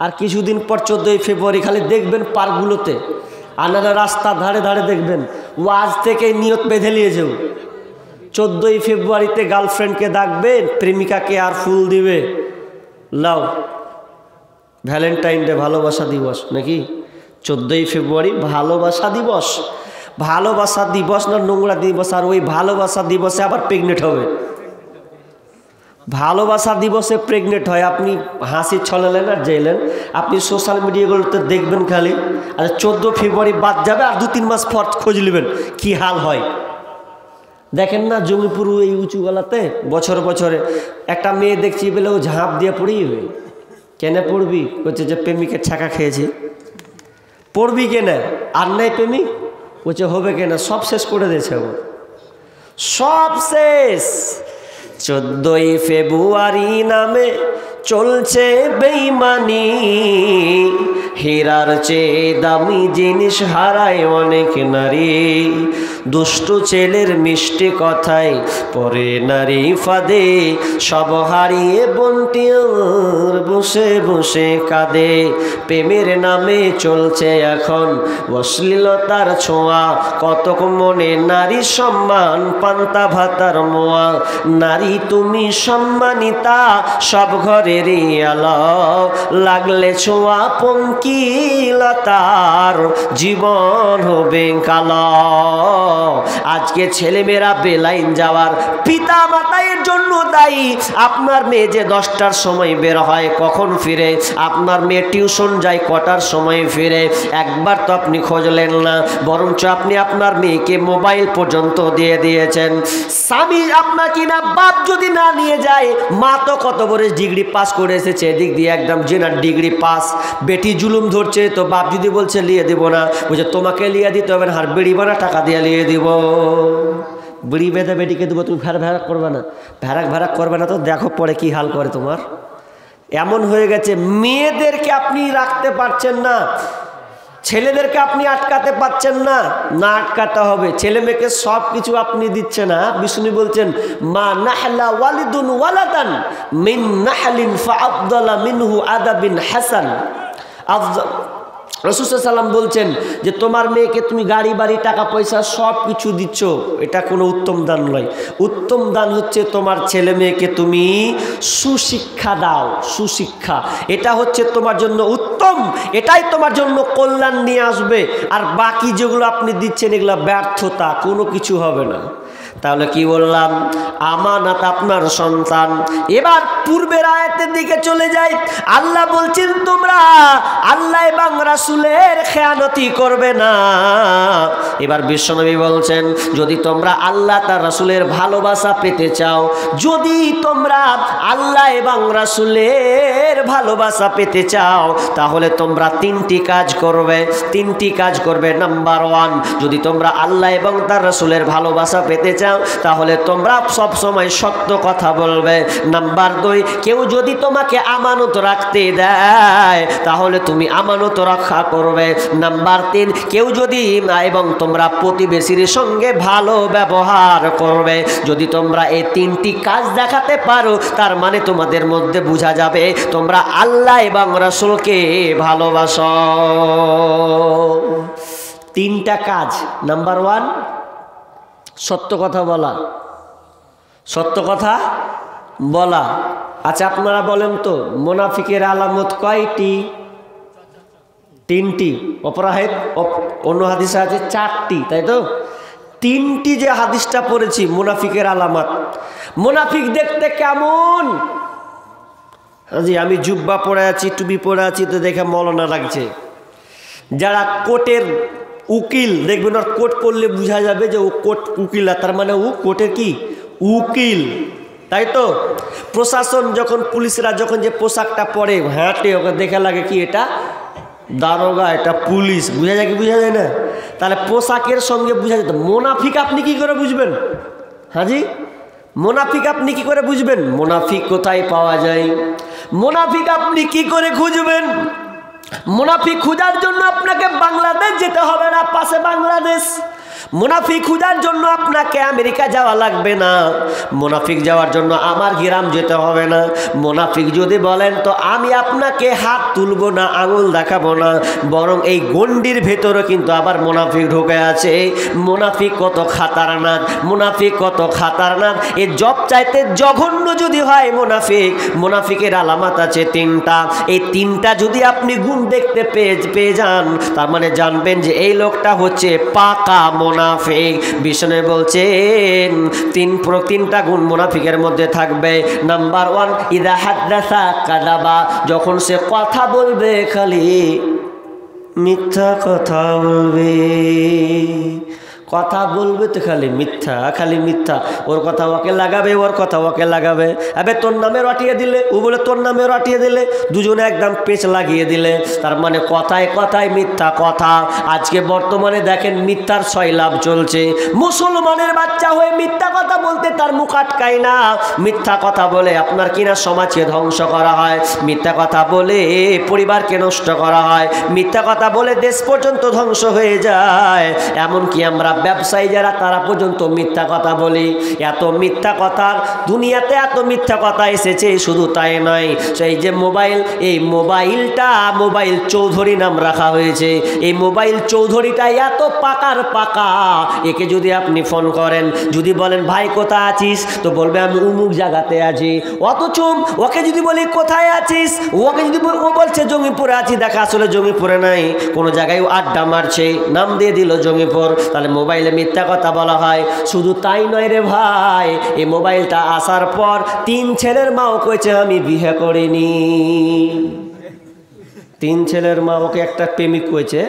আর কিছুদিন পর 14ই ফেব্রুয়ারি খালি দেখবেন পার্কগুলোতে, আপনারা রাস্তার ধারে ধারে দেখবেন। ও আজ থেকে নিয়ত বেঁধে নিয়েছে, 14ই ফেব্রুয়ারিতে গার্লফ্রেন্ডকে ডাকবে, প্রেমিকাকে আর ফুল দিবে। লাও, ভ্যালেন্টাইন ডে, ভালোবাসা দিবস নাকি? 14ই ফেব্রুয়ারি ভালোবাসা দিবস। ভালোবাসা দিবস না নোংরা দিবস? আর ওই ভালোবাসা দিবসে আবার প্রেগনেন্ট হবে। ভালোবাসা দিবসে প্রেগনেন্ট হয়, আপনি হাসি ছলালেন আর যাইলেন। আপনি সোশ্যাল মিডিয়াগুলোতে দেখবেন খালি। আর 14 ফেব্রুয়ারি বাদ যাবে, আর 2-3 মাস পর খোঁজ নেবেন কি হাল হয়। দেখেন না জঙ্গিপুর এই উঁচু গলাতে বছর বছরে একটা মেয়ে দেখছি বলে ও ঝাঁপ দিয়ে পড়িবে। কেন পড়বি? বলছে যে প্রেমিকের ছাকা খেয়েছি। পড়বি কেন? আর নাই প্রেমিক? বলছে হবে কেন? সব শেষ করে দিয়েছে ও, সব শেষ। 14ই ফেব্রুয়ারি নামে চলছে বেঈমানি, হীরার চেয়ে দামি জিনিস হারায় অনেক নারী। দুষ্ট ছেলের মিষ্টি কথায় পরে নারী ফাঁদে, সব হারিয়ে বন্টিয়ার বসে বসে কাঁদে। প্রেমের নামে চলছে এখন অশ্লীলতার ছোঁয়া, কতক মনে নারী সম্মান পান্তা ভাতার মোয়া। নারী তুমি সম্মানিতা, সব ঘরেরই আলো, লাগলে ছোঁয়া পঙ্কিলতার জীবন হবে কালো। আজকে ছেলেমেয়েরা বেলাইন যাওয়ার পিতা মাতায়ের জন্য দায়ী। আপনার মেয়ে যে 10টার সময় বের হয়, কখন ফিরে? আপনার মেয়ে টিউশন যায় কটার সময় ফিরে? একবার তো আপনি খোঁজলেন না, বরঞ্চ আপনি আপনার মেয়েকে মোবাইল পর্যন্ত দিয়ে দিয়েছেন। স্বামী আপনার কিনা বাপ যদি না নিয়ে যায়, মা তো কত বড় ডিগ্রি পাস করে এসেছে, এদিক দিয়ে একদম জেনার ডিগ্রি পাস। বেটি জুলুম ধরছে, তো বাপ যদি বলছে লিয়ে দিব না, বলছে তোমাকে লিয়ে দিতে হবে না, আর বেড়ি বানা টাকা দিয়ে লিয়ে দিব। বিড়ি বেঁধে বেটিকে দেবো, তুমি ভ্যারাক করবে না, ভ্যারাক করবে না, তো দেখো পরে কি হাল করে তোমার। এমন হয়ে গেছে, মেয়েদেরকে আপনি রাখতে পারছেন না, ছেলেদেরকে আপনি আটকাতে পারছেন না। না আটকাতে হবে, ছেলে মেয়েকে সব কিছু আপনি দিচ্ছেন না। বিষ্ণু বলছেন মা নাহলা ওয়ালিদুন ওয়ালাদান মিন নাহলিন ফাআফদালা মিনহু আদাবিন হাসান। রাসূল সাল্লাল্লাহু আলাইহি ওয়াসাল্লাম বলছেন যে তোমার মেয়েকে তুমি গাড়ি বাড়ি টাকা পয়সা সব কিছু দিচ্ছ, এটা কোনো উত্তম দান নয়। উত্তম দান হচ্ছে তোমার ছেলে মেয়েকে তুমি সুশিক্ষা দাও। সুশিক্ষা, এটা হচ্ছে তোমার জন্য উত্তম, এটাই তোমার জন্য কল্যাণ নিয়ে আসবে। আর বাকি যেগুলো আপনি দিচ্ছেন এগুলো ব্যর্থতা, কোনো কিছু হবে না। তাহলে কি বললাম? আমানত আপনার সন্তান। এবার পূর্বের আয়াতের দিকে চলে যাই। আল্লাহ বলছেন তোমরা আল্লাহ এবং রাসূলের খেয়ানতি করবে না। এবার বিশ্বনবী বলছেন যদি তোমরা আল্লাহ তার রাসূলের ভালোবাসা পেতে চাও, যদি তোমরা আল্লাহ এবং রাসূলের ভালোবাসা পেতে চাও, তাহলে তোমরা 3টি কাজ করবে। 3টি কাজ করবে। নাম্বার 1, যদি তোমরা আল্লাহ এবং তার রাসূলের ভালোবাসা পেতে চাও, তাহলে তোমরা সব সময় সত্য কথা বলবে। নাম্বার 2, কেউ যদি তোমাকে আমানত রাখতে দেয়, তাহলে তুমি আমানত রক্ষা করবে। নাম্বার 3, কেউ যদি এবং তোমরা প্রতিবেশীর সঙ্গে ভালো ব্যবহার করবে। যদি তোমরা এই 3টি কাজ দেখাতে পারো, তার মানে তোমাদের মধ্যে বোঝা যাবে তোমরা আল্লাহ এবং রাসূলকে ভালোবাসো। 3টা কাজ। নাম্বার 1, সত্য কথা বলা। সত্য কথা বলা। আচ্ছা আপনারা বলেন তো মুনাফিকের আলামত কয়টি? 3টি। অপরাহেদ অন্য হাদিসে আছে 4টি, তাই তো? 3টি যে হাদিসটা পড়েছি মুনাফিকের আলামত। মুনাফিক দেখতে কেমন? জি, আমি জুব্বা পরে আছি, টুপি পরে আছি তো দেখে মৌলানা লাগছে। যারা কোর্টের উকিল, দেখবেন ওর কোট পড়লে বোঝা যাবে যে ও কোট উকিল, তার মানে ও কোর্টের কি উকিল, তাই তো? প্রশাসন যখন, পুলিশরা যখন যে পোশাকটা পরে হাঁটে, ওকে দেখে লাগে কি এটা দারোগা, এটা পুলিশ, বোঝা যায় কি বোঝা যায় না? তাহলে পোশাকের সঙ্গে বোঝা যেত। মুনাফিক আপনি কি করে বুঝবেন? হাজি, মুনাফিক আপনি কি করে বুঝবেন? মুনাফিক কোথায় পাওয়া যায়? মুনাফিক আপনি কি করে খুঁজবেন? মুনাফিক খোঁজার জন্য আপনাকে বাংলাদেশ যেতে হবে না, পাশে বাংলাদেশ। মুনাফিক খোঁজার জন্য আপনাকে আমেরিকা যাওয়া লাগবে না, মুনাফিক যাওয়ার জন্য আমার গ্রাম যেতে হবে না। মুনাফিক যদি বলেন তো আমি আপনাকে হাত তুলবো না, আঙুল দেখাবো না, বরং এই গণ্ডির ভেতরে কিন্তু আবার মুনাফিক ঢুকে আছে। মুনাফিক কত খাতারনাক, মুনাফিক কত খাতারনাক। এই জব চাইতে জঘন্য যদি হয় মুনাফিক, মুনাফিকের আলামত আছে তিনটা। এই তিনটা যদি আপনি গুণ দেখতে পেয়ে যান, তার মানে জানবেন যে এই লোকটা হচ্ছে পাকা মুনাফিক। বিষ্ণু বলছেন তিনটা গুণ মুনাফিকের মধ্যে থাকবে। নাম্বার 1, ইদা হাদাসা কাযাবা, যখন সে কথা বলবে খালি মিথ্যা কথা বলবে। কথা বলবে তো খালি মিথ্যা, খালি মিথ্যা। ওর কথা ওকে লাগাবে, ওর কথা ওকে লাগাবে। আবে তোর নামে রটিয়ে দিলে, ও বলে তোর নামে রটিয়ে দিলে, দুজনে একদম পেচ লাগিয়ে দিলে। তার মানে কথায় কথায় মিথ্যা কথা। আজকে বর্তমানে দেখেন মিথ্যার সয়লাভ চলছে। মুসলমানের বাচ্চা হয়ে মিথ্যা কথা বলতে তার মুখ আটকায় না। মিথ্যা কথা বলে আপনার কিনা সমাজকে ধ্বংস করা হয়, মিথ্যা কথা বলে পরিবারকে নষ্ট করা হয়, মিথ্যা কথা বলে দেশ পর্যন্ত ধ্বংস হয়ে যায়। এমনকি আমরা ব্যবসায়ী যারা তারা পর্যন্ত মিথ্যা কথা বলি। এত মিথ্যা কথা দুনিয়াতে, এত মিথ্যা কথা এসেছে। শুধু তাই নয়, সেই যে মোবাইল, এই মোবাইলটা মোবাইল চৌধুরী নাম রাখা হয়েছে। এই মোবাইল চৌধুরীটা এত পাকার পাকা, একে যদি আপনি ফোন করেন, যদি বলেন ভাই কোথায় আছিস, তো বলবে আমি উমুক জায়গাতে আছি। অথচ ওকে যদি বলি কোথায় আছিস, ওকে যদি ও বলছে জঙ্গিপুরে আছি, দেখা আসলে জঙ্গিপুরে নাই, কোনো জায়গায় আড্ডা মারছে, নাম দিয়ে দিল জঙ্গিপুর। তাহলে মোবাইলে মিথ্যা কথা বলা হয়। শুধু তাই নয় রে ভাই, এই মোবাইলটা আসার পর 3 ছেলের মাও কইছে আমি বিয়ে করিনি। 3 ছেলের মা ওকে একটা প্রেমিক কইছে,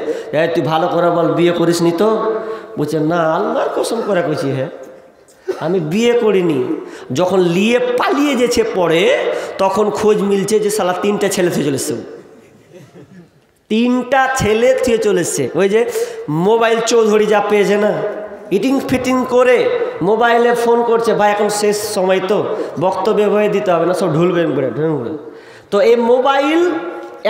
তুই ভালো করে বল বিয়ে করিস নি তো? বলছে না, আল্লাহর কসম করে কইছি হ্যাঁ আমি বিয়ে করিনি। যখন লিয়ে পালিয়ে যেছে পরে, তখন খোঁজ মিলছে যে শালা 3টা ছেলে থেকে চলে এসছে, 3টা ছেলে থেকে চলে এসছে। ওই যে মোবাইল চৌধুরী যা পেয়েছে না, ইটিং ফিটিং করে মোবাইলে ফোন করছে, ভাই এখন শেষ সময় তো বক্তব্য হয়ে দিতে হবে না, সব ঢুলবেন করে ঢুলবে। তো এই মোবাইল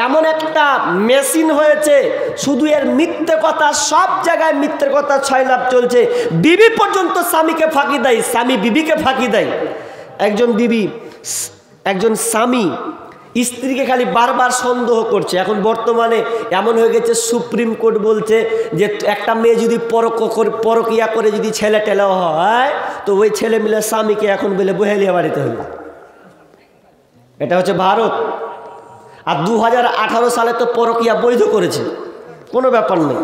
এমন একটা মেশিন হয়েছে, শুধু এর মিথ্যে কথা, সব জায়গায় মিথ্যের কথা ছয়লাভ চলছে। বিবি পর্যন্ত স্বামীকে ফাঁকি দেয়, স্বামী বিবিকে ফাঁকি দেয়। একজন স্বামী স্ত্রীকে খালি বারবার সন্দেহ করছে। এখন বর্তমানে এমন হয়ে গেছে, সুপ্রিম কোর্ট বলছে যে একটা মেয়ে যদি পরকিয়া করে যদি ছেলে টেলে হয়, তো ওই ছেলে মিলে স্বামীকে এখন বলে বহেলিয়া বাড়িতে হবে। এটা হচ্ছে ভারত। আর 2018 সালে তো পরকিয়া বৈধ করেছে, কোনো ব্যাপার নেই।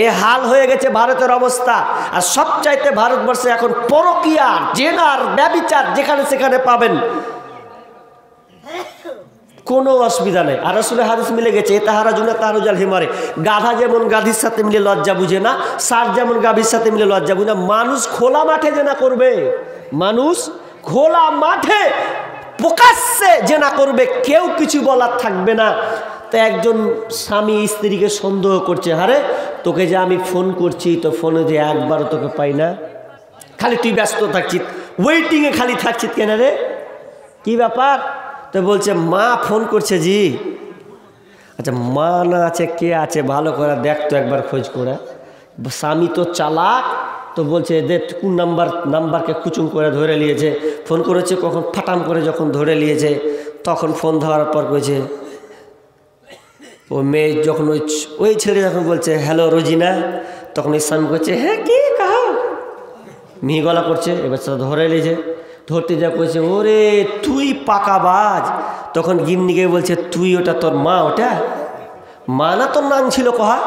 এ হাল হয়ে গেছে ভারতের অবস্থা। আর সবচাইতে ভারতবর্ষে এখন পরকিয়া, জেনার, ব্যভিচার যেখানে সেখানে পাবেন, কোনো অসুবিধা নেই। আর আসলে হাদিস মিলে গেছে, তাহারা জুনা তাহারুজাল হিমারে, গাধা যেমন গাধির সাথে মিলে লজ্জা বুঝে না, ষাঁড় যেমন গাভীর সাথে মিলে লজ্জা বুঝে না। মানুষ খোলা মাঠে জেনা করবে, মানুষ খোলা মাঠে প্রকাশ্যে জেনা করবে, কেউ কিছু বলার থাকবে না। তো একজন স্বামী স্ত্রীকে সন্দেহ করছে, আরে তোকে যে আমি ফোন করছি, তো ফোনে যে একবারও তোকে পাই না, খালি তুই ব্যস্ত থাকছিস, ওয়েটিংয়ে খালি থাকছিস কেন রে, কি ব্যাপার? তো বলছে মা ফোন করছে জি। আচ্ছা মা না আছে, কে আছে ভালো করে দেখ তো একবার খোঁজ করে। স্বামী তো চালাক, তো বলছে দে কোন নাম্বারকে কুচুম করে ধরে নিয়েছে, ফোন করেছে কখন ফাটাম করে যখন ধরে নিয়েছে, তখন ফোন ধরার পর কইছে ও মেয়ে, যখন ওই ছেলে যখন বলছে হ্যালো রোজিনা, তখন ওই স্বামী করছে হ্যাঁ কি কাহা, মিহি গলা করছে। এবার ধরে নিয়েছে, ধরতে যা কইছে ওরে তুই পাকাবাজ। তখন গিন্নিকে বলছে তুই ওটা তোর মা, ওটা মা না তোর নাম ছিল কহা,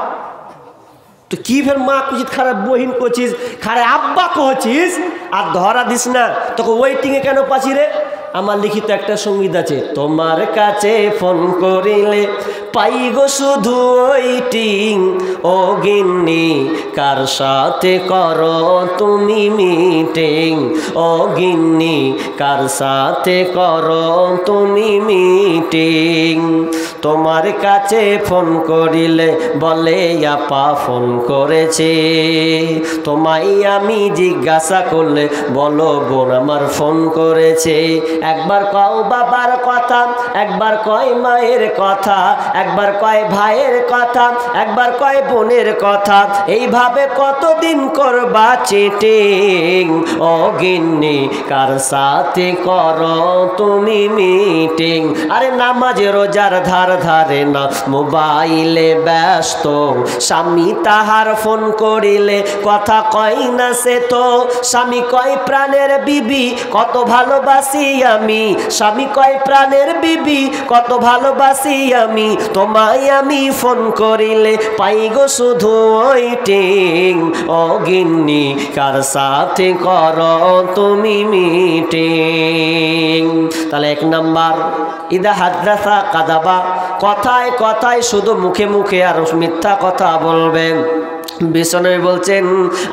তো কি ফের মা কুচিত খারাপ বহিন করছিস, খারে আব্বা কহছিস, আর ধরা দিস না। তখন ওয়েটিংয়ে কেন পাচ্ছি রে? আমার লিখিত একটা সঙ্গীত আছে, তোমার কাছে ফোন করিলে পাই গো শুধু ওয়েটিং, ও গিন্নি কার সাথে করো তুমি মিটিং, ও গিন্নি কার সাথে করো তুমি মিটিং। তোমার কাছে ফোন করিলে বলে আপা ফোন করেছে, তোমায় আমি জিজ্ঞাসা করলে বলো বোন আমার ফোন করেছে। একবার কও বাবার কথা, একবার কয় মায়ের কথা, একবার কয় ভাইয়ের কথা, একবার কয় বোনের কথা, এইভাবে কতদিন করবা চিটিং? ও গিন্নি কার সাথে করো তুমি মিটিং? আরে নামাজে রোজার ধার ধারে না, মোবাইলে ব্যস্ত, স্বামী তাহার ফোন করিলে কথা কয় না সে তো। স্বামী কয় প্রাণের বিবি কত ভালোবাসি আমি, স্বামী কয় প্রাণের বিবি কত ভালোবাসি আমি, তোমায় আমি ফোন করিলে পাই গো শুধু ওয়েটিং। ও গিন্নি কার সাথে করো তুমি মিটিং? তাহলে এক নাম্বার, ইদা হাদ্দাসা কাযাবা, কথায় কথায় শুধু মুখে মুখে আর মিথ্যা কথা বলবেন। বিষ্ণু বলছেন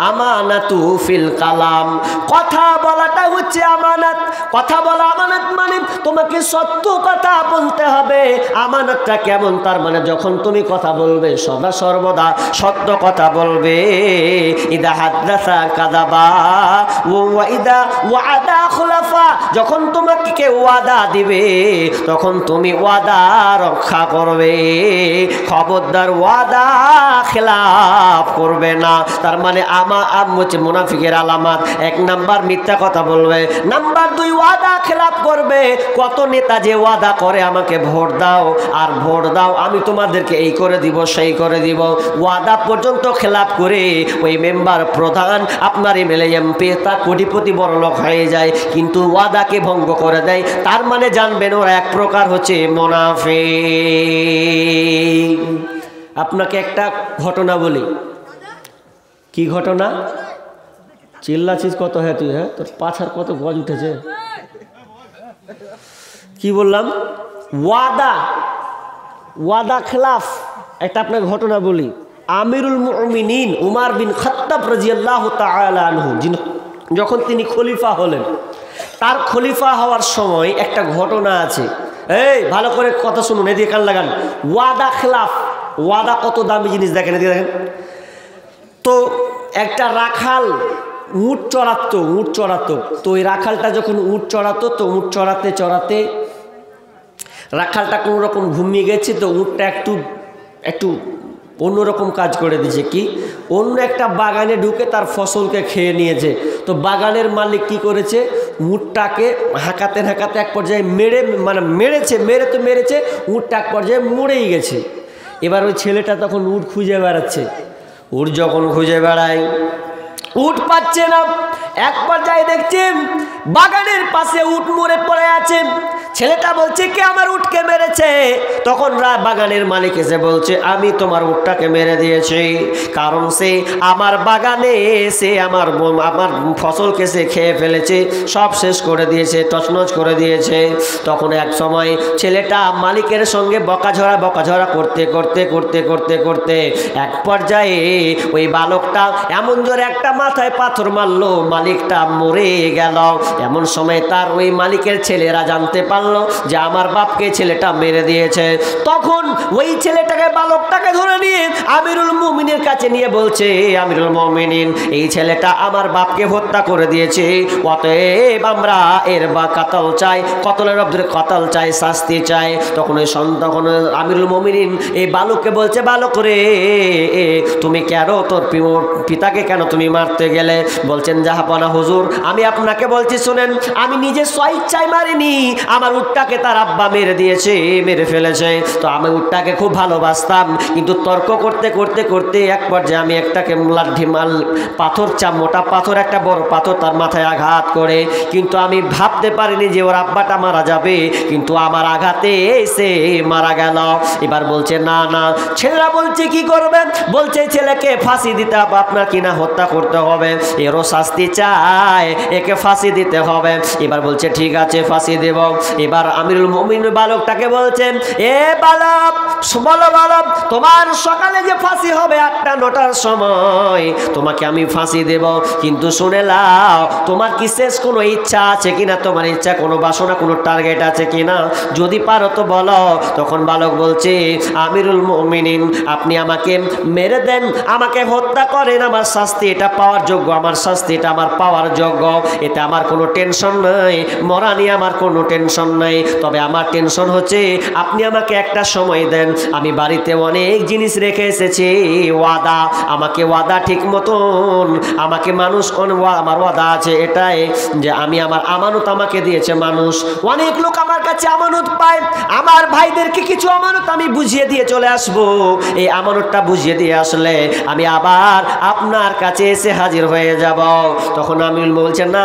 আমানাতু ফিল কালাম, কথা বলাটা হচ্ছে আমানত। কথা বলা আমানত মানে তোমাকে সত্য কথা বলতে হবে। আমানতটা কেমন? তার মানে যখন তুমি কথা বলবে সদা সর্বদা সত্য কথা বলবে। ইদা হাদ্দাসা কাযাবা ওয়া ইদা ওয়াদা খুলাফা, যখন তোমাকে কেউ ওয়াদা দিবে তখন তুমি ওয়াদা রক্ষা করবে। খবরদার ওয়াদা খেলাফ করবে না। তার মানে হচ্ছে মুনাফিকের আলামত। এক নাম্বার মিথ্যা কথা বলবে, নাম্বার দুই ওয়াদা খেলাফ করবে। কত নেতা যে ওয়াদা করে আমাকে ভোট দাও আর ভোট দাও, আমি তোমাদেরকে এই করে দিব সেই করে দিব, ওয়াদা পর্যন্ত খেলাফ করে ওই মেম্বার প্রধান আপনার এমএলএ এমপি তা কোটিপতি বড়লোক হয়ে যায়, কিন্তু ওয়াদাকে ভঙ্গ করে দেয়। তার মানে জানবেন ওরা এক প্রকার হচ্ছে মুনাফিক। আপনাকে একটা ঘটনা বলি। কি ঘটনা? চিল্লাছিস কত? হ্যাঁ তুই, হ্যাঁ তোর পাছার কত গজ উঠেছে। কি বললাম? ওয়াদা খেলাফ। একটা আপনাকে ঘটনা বলি। আমিরুল মুমিনিন উমর বিন খাত্তাব রাদিয়াল্লাহু তাআলা আনহু যখন তিনি খলিফা হলেন, তার খলিফা হওয়ার সময় একটা ঘটনা আছে। এই ভালো করে কথা শুনুন, এদিকে কান লাগান। ওয়াদা খেলাফ, ওয়াদা কত দামি জিনিস দেখেন, এদিকে দেখেন তো। একটা রাখাল উট চড়াতো। তো ওই রাখালটা যখন উট চড়াতো, তো উট চড়াতে চড়াতে রাখালটা কোনো রকম ঘুমিয়ে গেছে। তো উটটা একটু অন্যরকম কাজ করে দিয়েছে। কি? অন্য একটা বাগানে ঢুকে তার ফসলকে খেয়ে নিয়েছে। তো বাগানের মালিক কি করেছে? উটটাকে হাঁকাতে হাঁকাতে এক পর্যায়ে মেরেছে। উটটা এক পর্যায়ে মরেই গেছে। এবার ওই ছেলেটা তখন উট খুঁজে বেড়াচ্ছে। উট যখন খুঁজে বেড়ায়, উট পাচ্ছে না। এক পর্যায়ে দেখছেন বাগানের পাশে উট মরে পড়ে আছে। ছেলেটা বলছে কে আমার উটকে মেরেছে? তখন বাগানের মালিক এসে বলছে আমি তোমার উটটাকে মেরে দিয়েছি, কারণ সে আমার বাগানে এসে আমার ফসলকে সে খেয়ে ফেলেছে, সব শেষ করে দিয়েছে, তছনছ করে দিয়েছে। তখন এক সময় ছেলেটা মালিকের সঙ্গে বকাঝরা করতে এক পর্যায়ে ওই বালকটা এমন জোরে একটা মাথায় পাথর মারলো, মালিকটা মরে গেল। এমন সময় তার ওই মালিকের ছেলেরা জানতে পারলো যে আমার বাপকে ছেলেটা মেরে দিয়েছে। তখন ওই ছেলেটাকে, বালকটাকে ধরে নিয়ে আমিরুল মুমিনের কাছে নিয়ে বলছে আমিরুল মুমিনিন, এই ছেলেটা আমার বাপকে হত্যা করে দিয়েছে, অতএব আমরা এর কাতাল চাই, কতল চাই, শাস্তি চাই। তখন আমিরুল মুমিনিন এই বালককে বলছে, বালক রে তুমি কেন তোর পিতাকে কেন তুমি মারতে গেলে? বলছেন জাহাপনা হুজুর, আমি আপনাকে বলছি শুনেন, আমি নিজে স্বেচ্ছায় মারিনি, আমার উটটাকে তার আব্বা মেরে ফেলেছে। তো আমি উটটাকে খুব ভালোবাসতাম, কিন্তু তর্ক করতে এক পর্যায়ে আমি একটাকে মোটা পাথর, একটা বড় পাথর তার মাথায় আঘাত করে, কিন্তু আমি ভাবতে পারিনি যে ওর আব্বাটা মারা যাবে, কিন্তু আমার আঘাতে এসে মারা গেল। এবার বলছে না, ছেলেরা বলছে কি করবেন? বলছে ছেলেকে ফাঁসি দিতে হবে, আপনার কিনা হত্যা করতে হবে, এরও শাস্তি চায়, একে ফাঁসি দিতে হবে। এবার বলছে ঠিক আছে ফাঁসি দেব। এবার আমিরুল মুমিনিন বালকটাকে বলছেন, এ বালক বলো বালক, তোমার সকালে যে ফাঁসি হবে 8টা-9টার সময়, তোমাকে আমি ফাঁসি দেব, কিন্তু শুনে লাও তোমার কি শেষ কোনো ইচ্ছা আছে কিনা, তোমার ইচ্ছা কোনো বাসনা, কোনো টার্গেট আছে কিনা, যদি পারো তো বলো। তখন বালক বলছে আমিরুল মুমিনিন, আপনি আমাকে মেরে দেন, আমাকে হত্যা করেন, আমার শাস্তি এটা পাওয়ার যোগ্য, আমার পাওয়ার যোগ্য, এতে আমার কোনো টেনশন নাই, মরা নিয়ে আমার কোনো টেনশন নাই, তবে আমার টেনশন হচ্ছে আপনি আমাকে একটা সময় দেন, আমি বাড়িতে অনেক জিনিস রেখে এসেছি ওয়াদা, আমাকে ওয়াদা ঠিক মতন আমাকে মানুষ আমার ওয়াদা আছে এটাই যে আমি আমার আমানত আমাকে দিয়েছে মানুষ, অনেক লোক আমার কাছে আমানত পায়, আমার ভাইদেরকে কিছু আমানত আমি বুঝিয়ে দিয়ে চলে আসব, এই আমানতটা বুঝিয়ে দিয়ে আসলে আমি আবার আপনার কাছে এসে হাজির হয়ে যাব। তখন আমিনুল বলছেন না